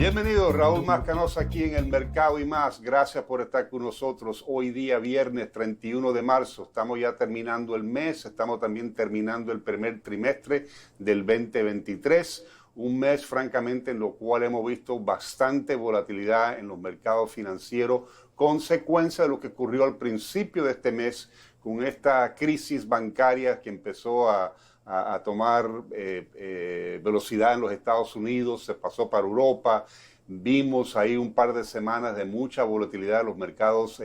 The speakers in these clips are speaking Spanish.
Bienvenido, Raúl Mascanosa aquí en El Mercado y Más. Gracias por estar con nosotros hoy día, viernes 31 de marzo. Estamos ya terminando el mes, estamos también terminando el primer trimestre del 2023. Un mes, francamente, en lo cual hemos visto bastante volatilidad en los mercados financieros, consecuencia de lo que ocurrió al principio de este mes con esta crisis bancaria que empezó a tomar velocidad en los Estados Unidos, se pasó para Europa. Vimos ahí un par de semanas de mucha volatilidad de los mercados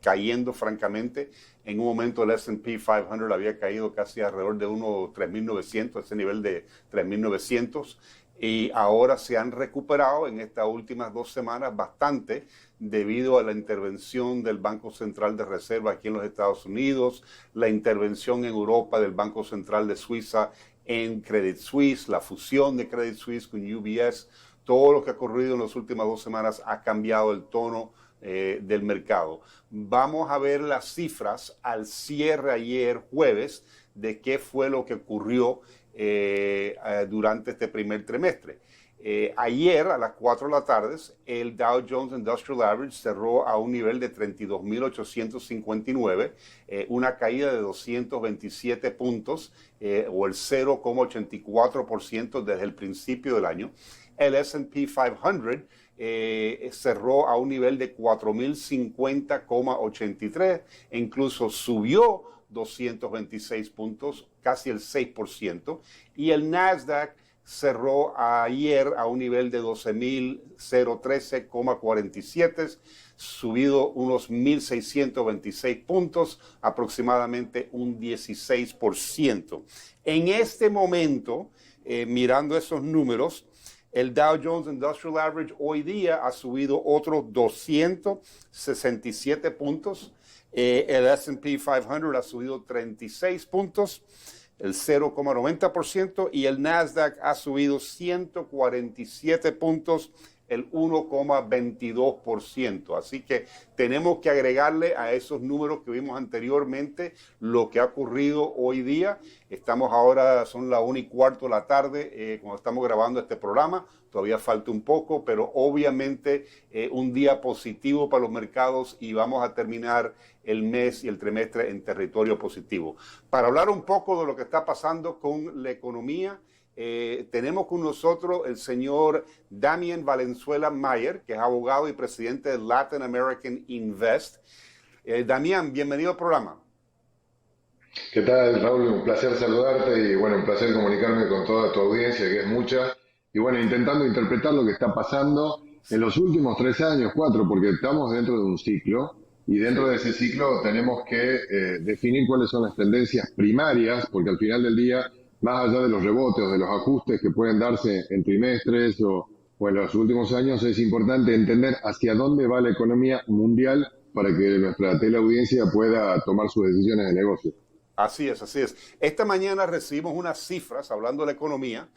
cayendo francamente. En un momento el S&P 500 había caído casi alrededor de unos 3.900, ese nivel de 3.900. Y ahora se han recuperado en estas últimas 2 semanas bastante debido a la intervención del Banco Central de Reserva aquí en los Estados Unidos, la intervención en Europa del Banco Central de Suiza en Credit Suisse, la fusión de Credit Suisse con UBS. Todo lo que ha ocurrido en las últimas 2 semanas ha cambiado el tono del mercado. Vamos a ver las cifras al cierre ayer jueves de qué fue lo que ocurrió durante este primer trimestre. Ayer a las 4 de la tarde el Dow Jones Industrial Average cerró a un nivel de 32.859, una caída de 227 puntos o el 0,84% desde el principio del año. El S&P 500 cerró a un nivel de 4.050,83 e incluso subió 226 puntos, casi el 6%, y el Nasdaq cerró ayer a un nivel de 12.013,47, subido unos 1.626 puntos, aproximadamente un 16%. En este momento, mirando esos números, el Dow Jones Industrial Average hoy día ha subido otros 267 puntos. El S&P 500 ha subido 36 puntos, el 0,90%, y el Nasdaq ha subido 147 puntos, el 1,22%. Así que tenemos que agregarle a esos números que vimos anteriormente lo que ha ocurrido hoy día. Estamos ahora, son las 1:15 de la tarde cuando estamos grabando este programa. Todavía falta un poco, pero obviamente un día positivo para los mercados y vamos a terminar el mes y el trimestre en territorio positivo. Para hablar un poco de lo que está pasando con la economía, tenemos con nosotros el señor Damián Valenzuela Mayer, que es abogado y presidente de Latin American Invest. Damián, bienvenido al programa. ¿Qué tal, Raúl? Un placer saludarte y bueno, un placer comunicarme con toda tu audiencia, que es mucha. Y bueno, intentando interpretar lo que está pasando en los últimos 3 años, 4, porque estamos dentro de un ciclo y dentro de ese ciclo tenemos que definir cuáles son las tendencias primarias, porque al final del día, más allá de los rebotes o de los ajustes que pueden darse en trimestres o en los últimos años, es importante entender hacia dónde va la economía mundial para que nuestra teleaudiencia pueda tomar sus decisiones de negocio. Así es, así es. Esta mañana recibimos unas cifras hablando de la economía,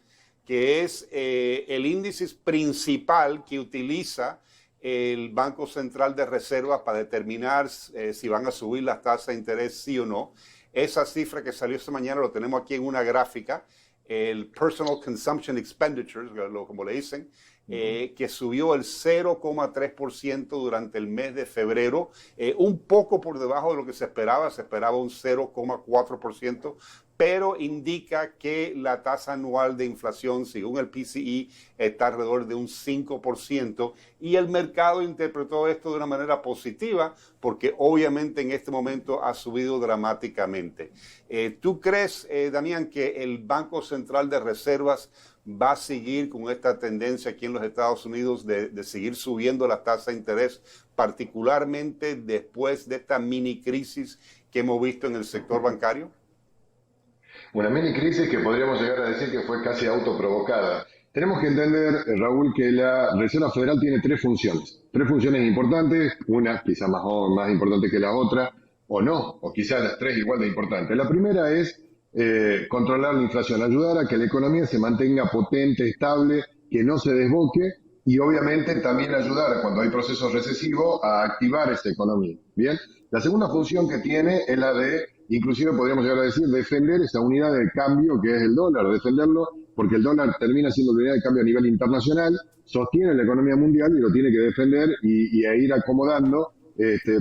que es el índice principal que utiliza el Banco Central de Reserva para determinar si van a subir las tasas de interés sí o no. Esa cifra que salió esta mañana lo tenemos aquí en una gráfica, el Personal Consumption Expenditures, como le dicen, que subió el 0,3% durante el mes de febrero, un poco por debajo de lo que se esperaba un 0,4%, pero indica que la tasa anual de inflación, según el PCE, está alrededor de un 5%, y el mercado interpretó esto de una manera positiva, porque obviamente en este momento ha subido dramáticamente. ¿Tú crees, Damián, que el Banco Central de Reservas va a seguir con esta tendencia aquí en los Estados Unidos de seguir subiendo las tasas de interés, particularmente después de esta mini crisis que hemos visto en el sector bancario? Una mini crisis que podríamos llegar a decir que fue casi autoprovocada. Tenemos que entender, Raúl, que la Reserva Federal tiene 3 funciones. 3 funciones importantes, una quizá más importante que la otra, o no, o quizás las 3 igual de importantes. La primera es controlar la inflación, ayudar a que la economía se mantenga potente, estable, que no se desboque, y obviamente también ayudar cuando hay procesos recesivos a activar esa economía. Bien, la segunda función que tiene es la de, inclusive podríamos llegar a decir, defender esa unidad de cambio que es el dólar, defenderlo porque el dólar termina siendo la unidad de cambio a nivel internacional, sostiene la economía mundial y lo tiene que defender y a ir acomodando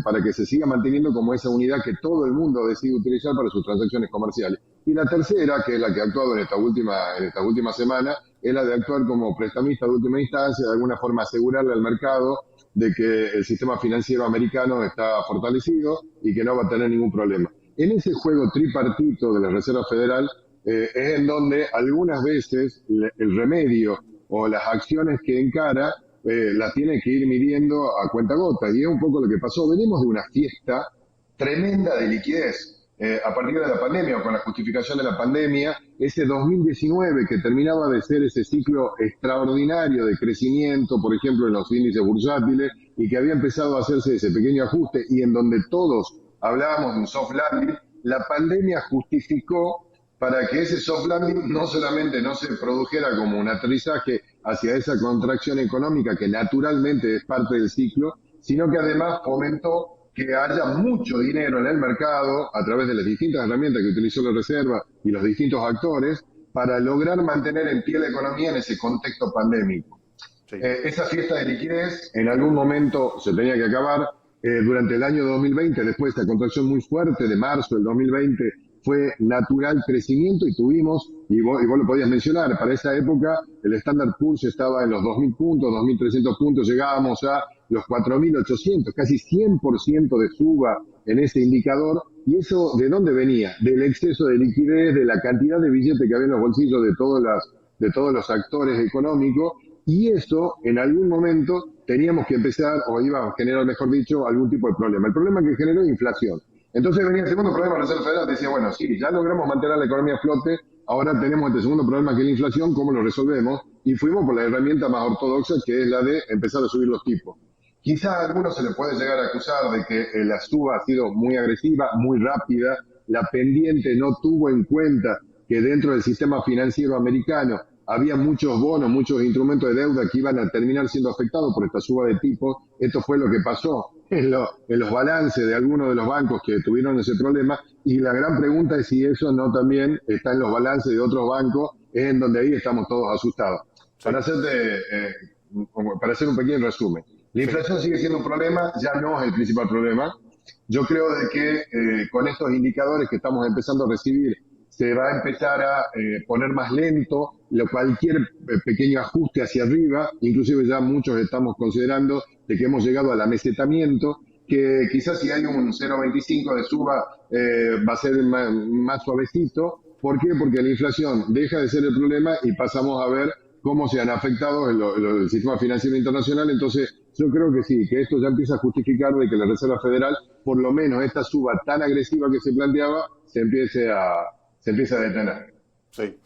para que se siga manteniendo como esa unidad que todo el mundo decide utilizar para sus transacciones comerciales. Y la tercera, que es la que ha actuado en esta última semana, es la de actuar como prestamista de última instancia, de alguna forma asegurarle al mercado de que el sistema financiero americano está fortalecido y que no va a tener ningún problema. En ese juego tripartito de la Reserva Federal es en donde algunas veces el remedio o las acciones que encara las tiene que ir midiendo a cuentagotas, y es un poco lo que pasó. Venimos de una fiesta tremenda de liquidez a partir de la pandemia o con la justificación de la pandemia, ese 2019 que terminaba de ser ese ciclo extraordinario de crecimiento, por ejemplo, en los índices bursátiles, y que había empezado a hacerse ese pequeño ajuste y en donde todos hablábamos de un soft landing, la pandemia justificó para que ese soft landing no solamente no se produjera como un aterrizaje hacia esa contracción económica que naturalmente es parte del ciclo, sino que además fomentó que haya mucho dinero en el mercado a través de las distintas herramientas que utilizó la Reserva y los distintos actores para lograr mantener en pie la economía en ese contexto pandémico. Sí. Esa fiesta de liquidez en algún momento se tenía que acabar. Durante el año 2020, después de esta contracción muy fuerte de marzo del 2020, fue natural crecimiento y tuvimos, y vos lo podías mencionar, para esa época el Standard Poor's estaba en los 2.000 puntos, 2.300 puntos, llegábamos a los 4.800, casi 100% de suba en ese indicador. ¿Y eso de dónde venía? Del exceso de liquidez, de la cantidad de billetes que había en los bolsillos de todos los actores económicos, y eso en algún momento teníamos que empezar, o iba a generar, mejor dicho, algún tipo de problema. El problema que generó es inflación. Entonces venía el segundo problema, la Reserva Federal decía, bueno, sí, ya logramos mantener la economía a flote, ahora tenemos este segundo problema que es la inflación, ¿cómo lo resolvemos? Y fuimos por la herramienta más ortodoxa, que es la de empezar a subir los tipos. Quizá a algunos se le puede llegar a acusar de que la suba ha sido muy agresiva, muy rápida, la pendiente no tuvo en cuenta que dentro del sistema financiero americano había muchos bonos, muchos instrumentos de deuda que iban a terminar siendo afectados por esta suba de tipos. Esto fue lo que pasó en los balances de algunos de los bancos que tuvieron ese problema, y la gran pregunta es si eso no también está en los balances de otros bancos, es en donde ahí estamos todos asustados. Sí. Para hacer un pequeño resumen, la inflación sigue siendo un problema, ya no es el principal problema. Yo creo de que con estos indicadores que estamos empezando a recibir, se va a empezar a poner más lento cualquier pequeño ajuste hacia arriba. Inclusive ya muchos estamos considerando de que hemos llegado al amesetamiento, que quizás si hay un 0,25 de suba va a ser más suavecito. ¿Por qué? Porque la inflación deja de ser el problema y pasamos a ver cómo se han afectado el sistema financiero internacional. Entonces yo creo que sí, que esto ya empieza a justificar de que la Reserva Federal, por lo menos esta suba tan agresiva que se planteaba, se empieza a detener. Sí.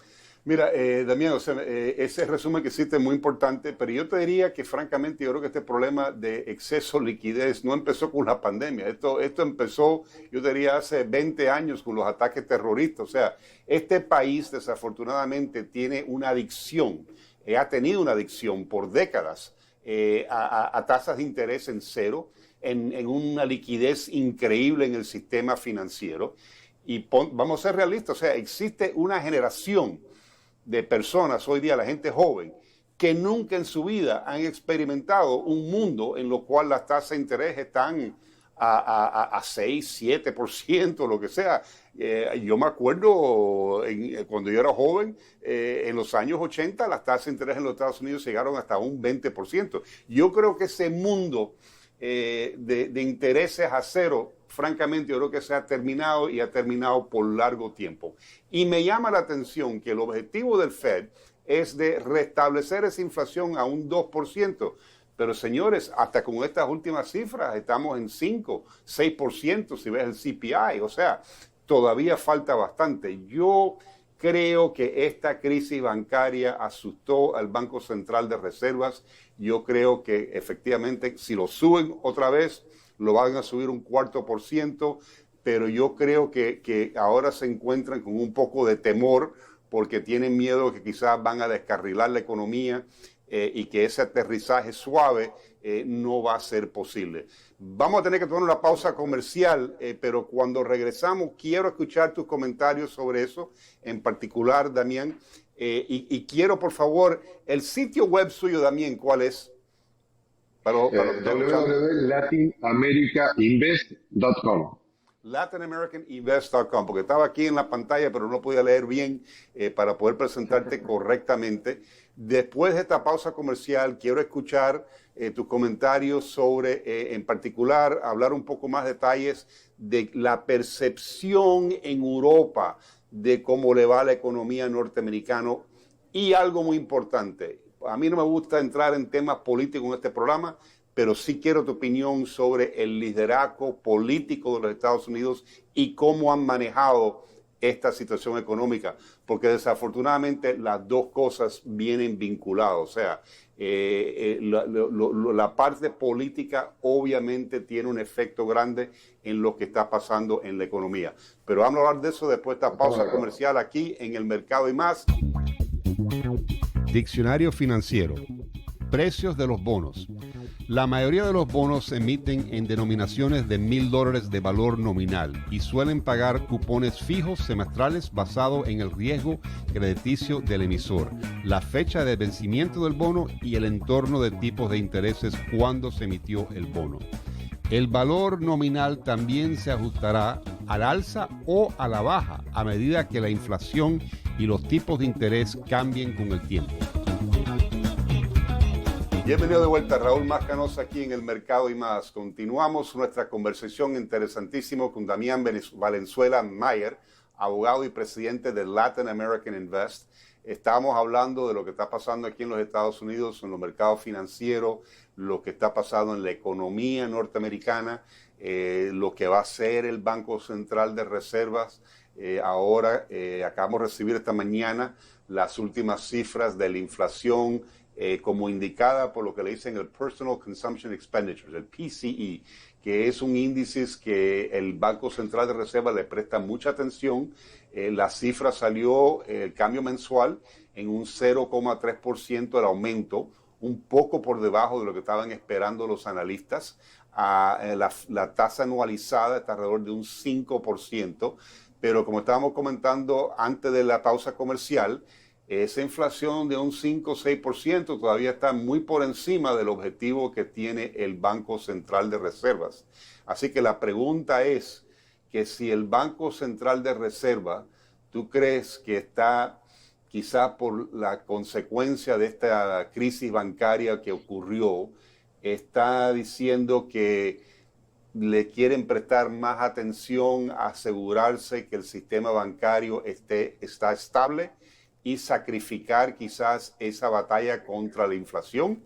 Mira, Damián, o sea, ese resumen que hiciste es muy importante, pero yo te diría que francamente yo creo que este problema de exceso de liquidez no empezó con la pandemia. Esto empezó, yo diría, hace 20 años con los ataques terroristas. O sea, este país desafortunadamente tiene una adicción, ha tenido una adicción por décadas a tasas de interés en cero, en una liquidez increíble en el sistema financiero. Y vamos a ser realistas, o sea, existe una generación de personas hoy día, la gente joven, que nunca en su vida han experimentado un mundo en lo cual las tasas de interés están a 6, 7%, lo que sea. Yo me acuerdo cuando yo era joven, en los años 80, las tasas de interés en los Estados Unidos llegaron hasta un 20%. Yo creo que ese mundo de intereses a cero, francamente, yo creo que se ha terminado y ha terminado por largo tiempo. Y me llama la atención que el objetivo del Fed es de restablecer esa inflación a un 2%. Pero señores, hasta con estas últimas cifras estamos en 5, 6% si ves el CPI. O sea, todavía falta bastante. Yo creo que esta crisis bancaria asustó al Banco Central de Reservas. Yo creo que efectivamente si lo suben otra vez, lo van a subir un 0,25%, pero yo creo que ahora se encuentran con un poco de temor porque tienen miedo que quizás van a descarrilar la economía y que ese aterrizaje suave no va a ser posible. Vamos a tener que tomar una pausa comercial, pero cuando regresamos quiero escuchar tus comentarios sobre eso, en particular, Damián, Y quiero, por favor, el sitio web suyo también, ¿cuál es? www.latinamericainvest.com. LatinAmericanInvest.com, porque estaba aquí en la pantalla, pero no podía leer bien para poder presentarte correctamente. Después de esta pausa comercial, quiero escuchar tus comentarios sobre, en particular, hablar un poco más detalles de la percepción en Europa de cómo le va a la economía norteamericana y algo muy importante. A mí no me gusta entrar en temas políticos en este programa, pero sí quiero tu opinión sobre el liderazgo político de los Estados Unidos y cómo han manejado esta situación económica, porque desafortunadamente las dos cosas vienen vinculadas. O sea, la parte política obviamente tiene un efecto grande en lo que está pasando en la economía. Pero vamos a hablar de eso después de esta pausa comercial aquí en El Mercado y Más. Diccionario financiero. Precios de los bonos. La mayoría de los bonos se emiten en denominaciones de $1,000 de valor nominal y suelen pagar cupones fijos semestrales basados en el riesgo crediticio del emisor, la fecha de vencimiento del bono y el entorno de tipos de intereses cuando se emitió el bono. El valor nominal también se ajustará al alza o a la baja a medida que la inflación y los tipos de interés cambien con el tiempo. Bienvenido de vuelta, Raúl Mascanosa, aquí en El Mercado y Más. Continuamos nuestra conversación interesantísima con Damián Valenzuela Mayer, abogado y presidente de Latin American Invest. Estamos hablando de lo que está pasando aquí en los Estados Unidos, en los mercados financieros, lo que está pasando en la economía norteamericana, lo que va a hacer el Banco Central de Reservas. Ahora acabamos de recibir esta mañana las últimas cifras de la inflación como indicada por lo que le dicen el Personal Consumption Expenditures, el PCE, que es un índice que el Banco Central de Reserva le presta mucha atención. La cifra salió, el cambio mensual, en un 0,3% el aumento, un poco por debajo de lo que estaban esperando los analistas. La tasa anualizada está alrededor de un 5%, pero como estábamos comentando antes de la pausa comercial, esa inflación de un 5 o 6% todavía está muy por encima del objetivo que tiene el Banco Central de Reservas. Así que la pregunta es que si el Banco Central de Reserva, ¿tú crees que está quizás por la consecuencia de esta crisis bancaria que ocurrió, está diciendo que le quieren prestar más atención a asegurarse que el sistema bancario está estable y sacrificar quizás esa batalla contra la inflación?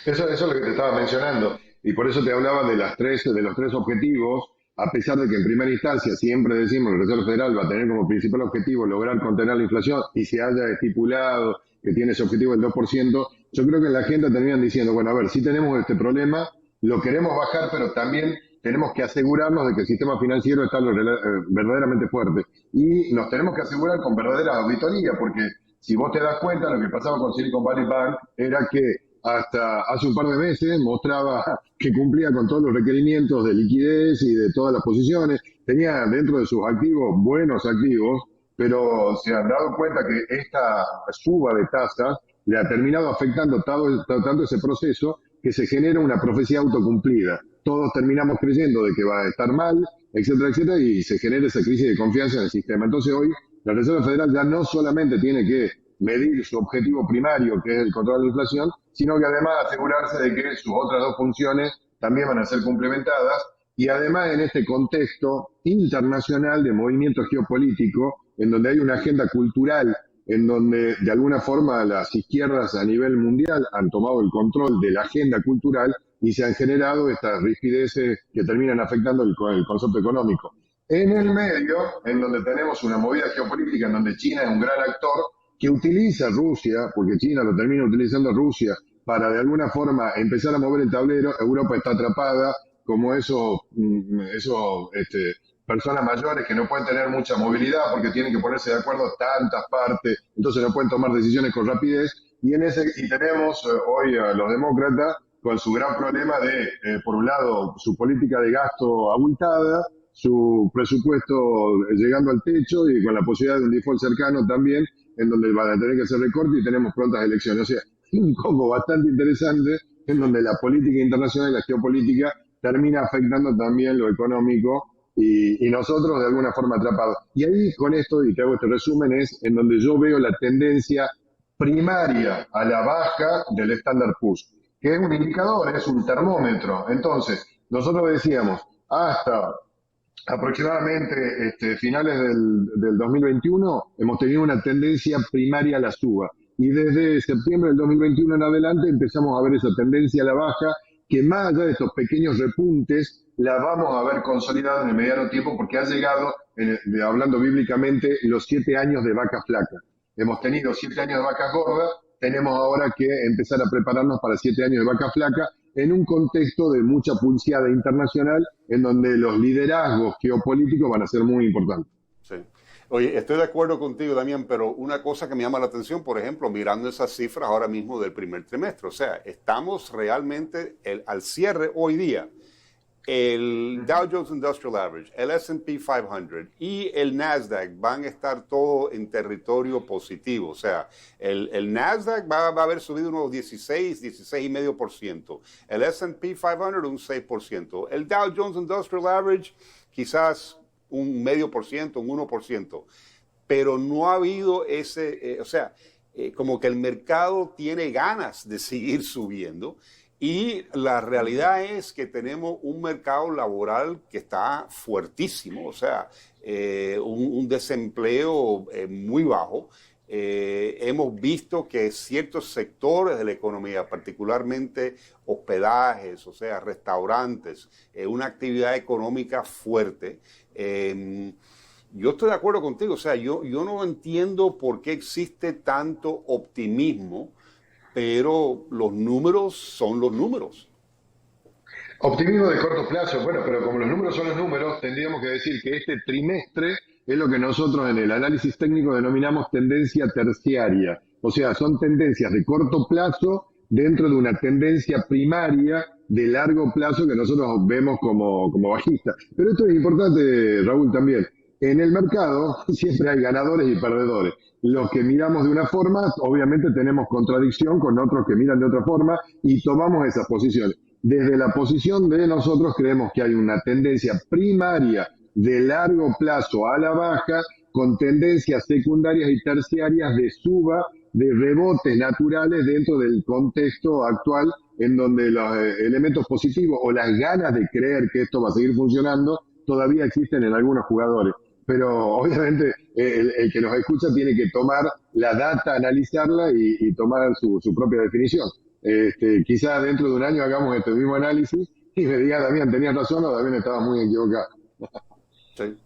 Eso es lo que te estaba mencionando, y por eso te hablaba de los tres objetivos, a pesar de que en primera instancia siempre decimos que el Reserva Federal va a tener como principal objetivo lograr contener la inflación y se haya estipulado que tiene ese objetivo del 2%, yo creo que en la agenda terminan diciendo, bueno, a ver, si tenemos este problema, lo queremos bajar, pero también tenemos que asegurarnos de que el sistema financiero está verdaderamente fuerte. Y nos tenemos que asegurar con verdadera auditoría, porque si vos te das cuenta, lo que pasaba con Silicon Valley Bank era que hasta hace un par de meses mostraba que cumplía con todos los requerimientos de liquidez y de todas las posiciones. Tenía dentro de sus activos buenos activos, pero se han dado cuenta que esta suba de tasas le ha terminado afectando tanto ese proceso que se genera una profecía autocumplida. Todos terminamos creyendo de que va a estar mal, etcétera, etcétera, y se genera esa crisis de confianza en el sistema. Entonces hoy la Reserva Federal ya no solamente tiene que medir su objetivo primario, que es el control de la inflación, sino que además asegurarse de que sus otras dos funciones también van a ser complementadas, y además en este contexto internacional de movimiento geopolítico, en donde hay una agenda cultural, en donde de alguna forma las izquierdas a nivel mundial han tomado el control de la agenda cultural y se han generado estas rigideces que terminan afectando el concepto económico. En el medio, en donde tenemos una movida geopolítica, en donde China es un gran actor, que utiliza Rusia, porque China lo termina utilizando Rusia, para de alguna forma empezar a mover el tablero. Europa está atrapada como esos personas mayores que no pueden tener mucha movilidad porque tienen que ponerse de acuerdo tantas partes, entonces no pueden tomar decisiones con rapidez. Y tenemos hoy a los demócratas con su gran problema de, por un lado, su política de gasto abultada, su presupuesto llegando al techo y con la posibilidad de un default cercano también, en donde van a tener que hacer recorte y tenemos prontas elecciones. O sea, un combo bastante interesante en donde la política internacional y la geopolítica termina afectando también lo económico y nosotros de alguna forma atrapados. Y ahí con esto, y te hago este resumen, es en donde yo veo la tendencia primaria a la baja del Standard Poor's, que es un indicador, es un termómetro. Entonces, nosotros decíamos, hasta aproximadamente finales del 2021 hemos tenido una tendencia primaria a la suba. Y desde septiembre del 2021 en adelante empezamos a ver esa tendencia a la baja, que más allá de estos pequeños repuntes, la vamos a ver consolidada en el mediano tiempo porque ha llegado, hablando bíblicamente, los 7 años de vaca flaca. Hemos tenido 7 años de vaca gorda, tenemos ahora que empezar a prepararnos para 7 años de vaca flaca en un contexto de mucha pulseada internacional en donde los liderazgos geopolíticos van a ser muy importantes. Sí. Oye, estoy de acuerdo contigo, Damián, pero una cosa que me llama la atención, por ejemplo, mirando esas cifras ahora mismo del primer trimestre, o sea, estamos realmente al cierre hoy día. El Dow Jones Industrial Average, el S&P 500 y el Nasdaq van a estar todos en territorio positivo. O sea, el Nasdaq va a haber subido unos 16,5%. El S&P 500 un 6%. El Dow Jones Industrial Average quizás un 0,5%, un 1%. Pero no ha habido ese, como que el mercado tiene ganas de seguir subiendo. Y la realidad es que tenemos un mercado laboral que está fuertísimo, o sea, un desempleo muy bajo. Hemos visto que ciertos sectores de la economía, particularmente hospedajes, o sea, restaurantes, una actividad económica fuerte. Yo estoy de acuerdo contigo, o sea, yo no entiendo por qué existe tanto optimismo, pero los números son los números. Optimismo de corto plazo, bueno, pero como los números son los números, tendríamos que decir que este trimestre es lo que nosotros en el análisis técnico denominamos tendencia terciaria. O sea, son tendencias de corto plazo dentro de una tendencia primaria de largo plazo que nosotros vemos como bajista. Pero esto es importante, Raúl, también. En el mercado siempre hay ganadores y perdedores. Los que miramos de una forma, obviamente tenemos contradicción con otros que miran de otra forma y tomamos esas posiciones. Desde la posición de nosotros creemos que hay una tendencia primaria de largo plazo a la baja con tendencias secundarias y terciarias de suba, de rebotes naturales dentro del contexto actual en donde los elementos positivos o las ganas de creer que esto va a seguir funcionando todavía existen en algunos jugadores. Pero obviamente el que nos escucha tiene que tomar la data, analizarla y tomar su propia definición. Quizás dentro de un año hagamos este mismo análisis y me diga, Damián, tenías razón o Damián estaba muy equivocado. Sí.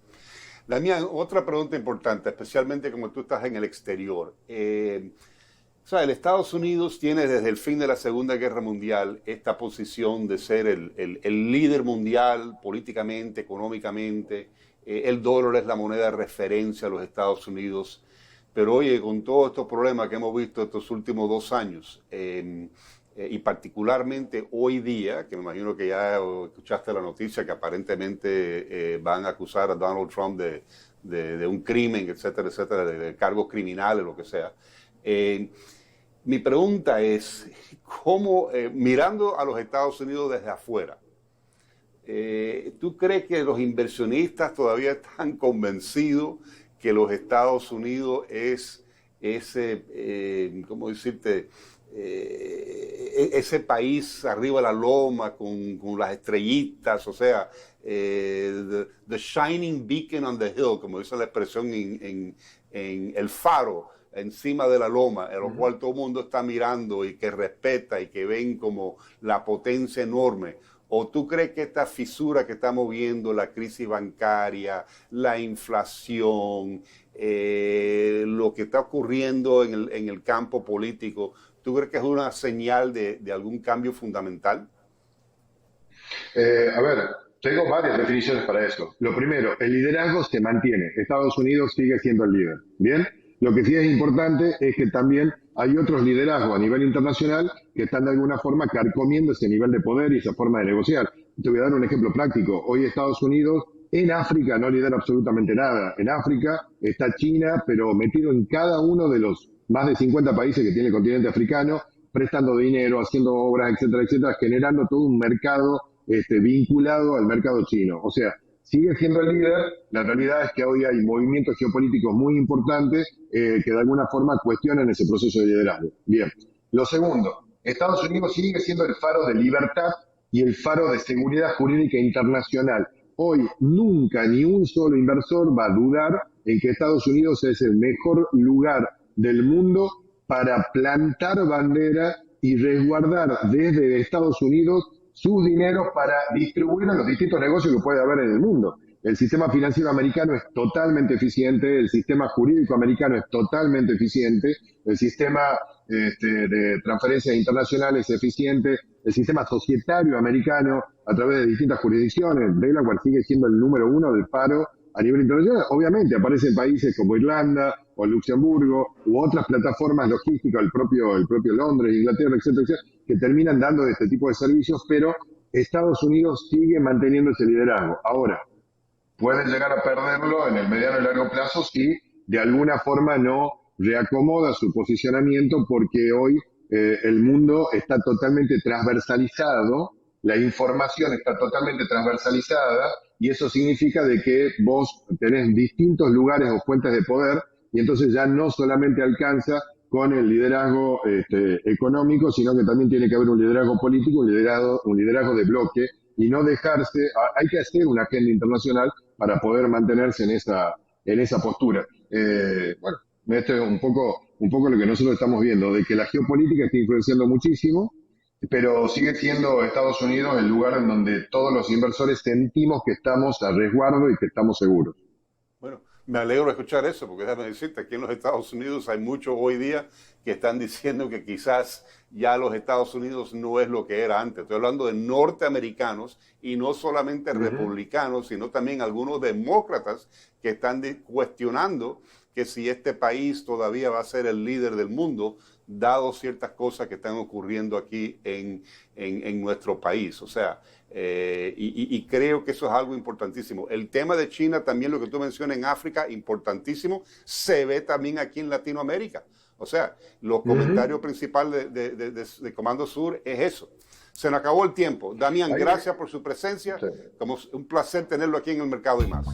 Damián, otra pregunta importante, especialmente como tú estás en el exterior. O sea, el Estados Unidos tiene desde el fin de la Segunda Guerra Mundial esta posición de ser el líder mundial políticamente, económicamente. El dólar es la moneda de referencia a los Estados Unidos. Pero oye, con todos estos problemas que hemos visto estos últimos 2 años, y particularmente hoy día, que me imagino que ya escuchaste la noticia que aparentemente van a acusar a Donald Trump de un crimen, etcétera, etcétera, de cargos criminales, lo que sea. Mi pregunta es, ¿cómo, mirando a los Estados Unidos desde afuera, ¿tú crees que los inversionistas todavía están convencidos que los Estados Unidos es ese, ¿cómo decirte? Ese país arriba de la loma con las estrellitas, o sea, the shining beacon on the hill, como dice la expresión en el faro encima de la loma, en lo cual todo el mundo está mirando y que respeta y que ven como la potencia enorme? ¿O tú crees que esta fisura que estamos viendo, la crisis bancaria, la inflación, lo que está ocurriendo en el campo político, tú crees que es una señal de algún cambio fundamental? A ver, tengo varias definiciones para eso. Lo primero, el liderazgo se mantiene. Estados Unidos sigue siendo el líder. ¿Bien? Lo que sí es importante es que también hay otros liderazgos a nivel internacional que están de alguna forma carcomiendo ese nivel de poder y esa forma de negociar. Te voy a dar un ejemplo práctico. Hoy Estados Unidos En África no lidera absolutamente nada. En África está China, pero metido en cada uno de los más de 50 países que tiene el continente africano, prestando dinero, haciendo obras, etcétera, etcétera, generando todo un mercado vinculado al mercado chino. O sea, sigue siendo el líder. La realidad es que hoy hay movimientos geopolíticos muy importantes que de alguna forma cuestionan ese proceso de liderazgo. Bien. Lo segundo, Estados Unidos sigue siendo el faro de libertad y el faro de seguridad jurídica internacional. Hoy nunca ni un solo inversor va a dudar en que Estados Unidos es el mejor lugar del mundo para plantar bandera y resguardar desde Estados Unidos sus dineros para distribuir en los distintos negocios que puede haber en el mundo. El sistema financiero americano es totalmente eficiente, el sistema jurídico americano es totalmente eficiente, el sistema de transferencias internacionales es eficiente, el sistema societario americano a través de distintas jurisdicciones. Delaware sigue siendo el número uno del paro a nivel internacional. Obviamente aparecen países como Irlanda o Luxemburgo u otras plataformas logísticas, el propio Londres, Inglaterra, etcétera, etcétera, que terminan dando este tipo de servicios, pero Estados Unidos sigue manteniendo ese liderazgo. Ahora, pueden llegar a perderlo en el mediano y largo plazo si de alguna forma no reacomoda su posicionamiento, porque hoy el mundo está totalmente transversalizado, la información está totalmente transversalizada, y eso significa de que vos tenés distintos lugares o fuentes de poder, y entonces ya no solamente alcanza con el liderazgo económico, sino que también tiene que haber un liderazgo político, un liderazgo de bloque, y no dejarse, hay que hacer una agenda internacional para poder mantenerse en esa postura. Bueno, esto es un poco lo que nosotros estamos viendo, de que la geopolítica está influenciando muchísimo, pero sigue siendo Estados Unidos el lugar en donde todos los inversores sentimos que estamos a resguardo y que estamos seguros. Bueno, me alegro de escuchar eso, porque déjame decirte, aquí en los Estados Unidos hay muchos hoy día que están diciendo que quizás ya los Estados Unidos no es lo que era antes. Estoy hablando de norteamericanos y no solamente republicanos, sino también algunos demócratas que están cuestionando que si este país todavía va a ser el líder del mundo, dado ciertas cosas que están ocurriendo aquí en nuestro país. O sea, y creo que eso es algo importantísimo. El tema de China, también lo que tú mencionas en África, importantísimo, se ve también aquí en Latinoamérica. O sea, los comentarios principales de Comando Sur es eso. Se nos acabó el tiempo. Damián, gracias por su presencia. Como un placer tenerlo aquí en el Mercado y Más.